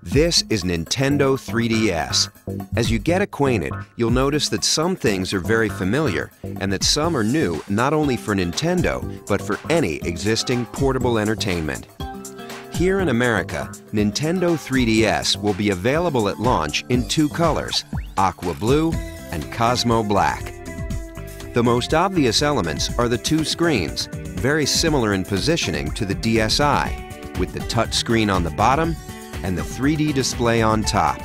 This is Nintendo 3DS. As you get acquainted, you'll notice that some things are very familiar and that some are new not only for Nintendo, but for any existing portable entertainment. Here in America, Nintendo 3DS will be available at launch in two colors, Aqua Blue and Cosmo Black. The most obvious elements are the two screens, very similar in positioning to the DSi, with the touch screen on the bottom and the 3D display on top.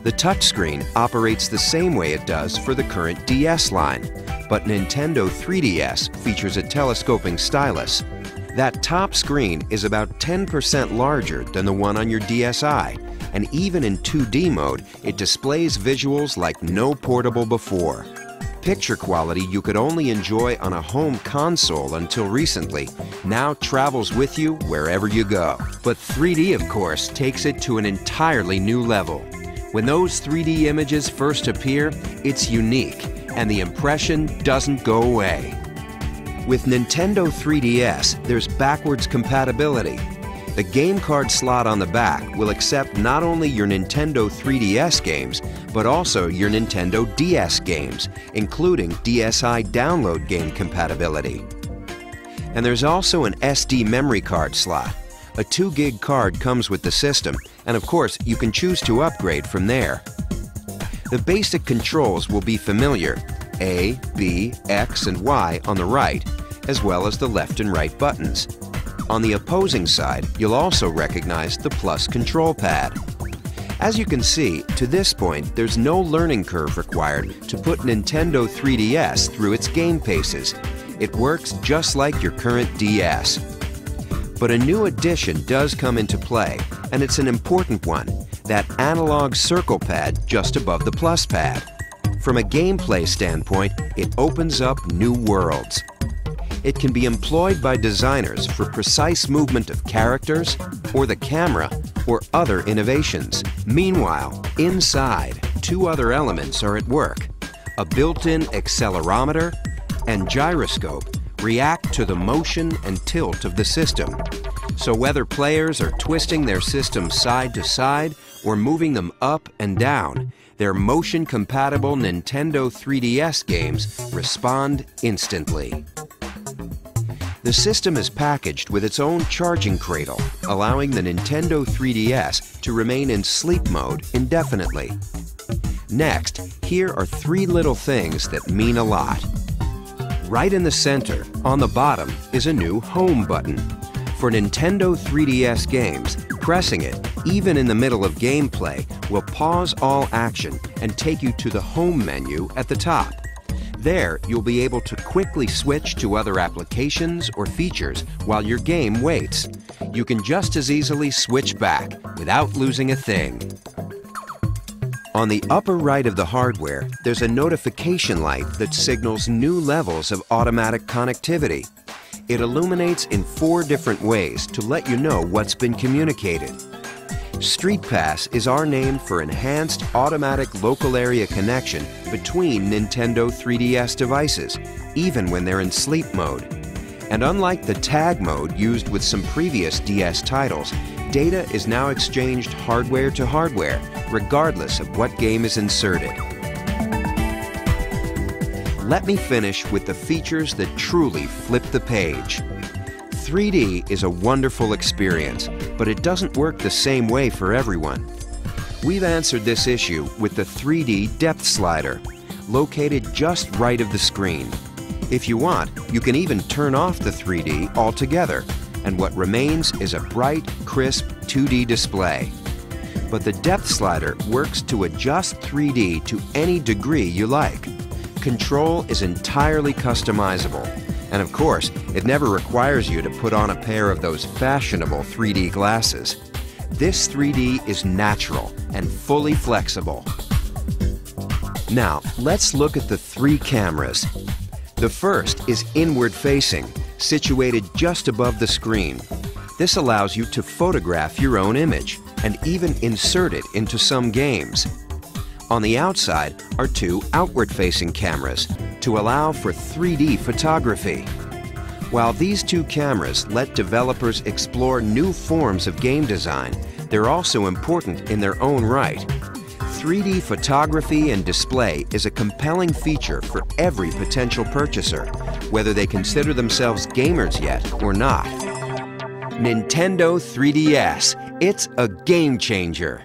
The touchscreen operates the same way it does for the current DS line, but Nintendo 3DS features a telescoping stylus. That top screen is about 10% larger than the one on your DSi, and even in 2D mode, it displays visuals like no portable before. Picture quality you could only enjoy on a home console until recently now travels with you wherever you go. But 3D, of course, takes it to an entirely new level. When those 3D images first appear, it's unique, and the impression doesn't go away. With Nintendo 3DS, there's backwards compatibility. The game card slot on the back will accept not only your Nintendo 3DS games, but also your Nintendo DS games, including DSi download game compatibility. And there's also an SD memory card slot. A 2 gig card comes with the system, and of course you can choose to upgrade from there. The basic controls will be familiar: A, B, X, and Y on the right, as well as the left and right buttons. On the opposing side, you'll also recognize the plus control pad. As you can see, to this point, there's no learning curve required to put Nintendo 3DS through its game paces. It works just like your current DS. But a new addition does come into play, and it's an important one: that analog circle pad just above the plus pad. From a gameplay standpoint, it opens up new worlds. It can be employed by designers for precise movement of characters, or the camera, or other innovations. Meanwhile, inside, two other elements are at work. A built-in accelerometer and gyroscope react to the motion and tilt of the system. So whether players are twisting their system side to side or moving them up and down, their motion-compatible Nintendo 3DS games respond instantly. The system is packaged with its own charging cradle, allowing the Nintendo 3DS to remain in sleep mode indefinitely. Next, here are three little things that mean a lot. Right in the center, on the bottom, is a new Home button. For Nintendo 3DS games, pressing it, even in the middle of gameplay, will pause all action and take you to the Home menu at the top. There, you'll be able to quickly switch to other applications or features while your game waits. You can just as easily switch back without losing a thing. On the upper right of the hardware, there's a notification light that signals new levels of automatic connectivity. It illuminates in 4 different ways to let you know what's been communicated. Street Pass is our name for enhanced automatic local area connection between Nintendo 3DS devices, even when they're in sleep mode. And unlike the tag mode used with some previous DS titles, data is now exchanged hardware to hardware, regardless of what game is inserted. Let me finish with the features that truly flip the page. 3D is a wonderful experience, but it doesn't work the same way for everyone. We've answered this issue with the 3D depth slider, located just right of the screen. If you want, you can even turn off the 3D altogether, and what remains is a bright, crisp 2D display. But the depth slider works to adjust 3D to any degree you like. Control is entirely customizable. And of course, it never requires you to put on a pair of those fashionable 3D glasses. This 3D is natural and fully flexible. Now, let's look at the 3 cameras. The first is inward-facing, situated just above the screen. This allows you to photograph your own image and even insert it into some games. On the outside are 2 outward-facing cameras to allow for 3D photography. While these 2 cameras let developers explore new forms of game design, they're also important in their own right. 3D photography and display is a compelling feature for every potential purchaser, whether they consider themselves gamers yet or not. Nintendo 3DS, it's a game changer.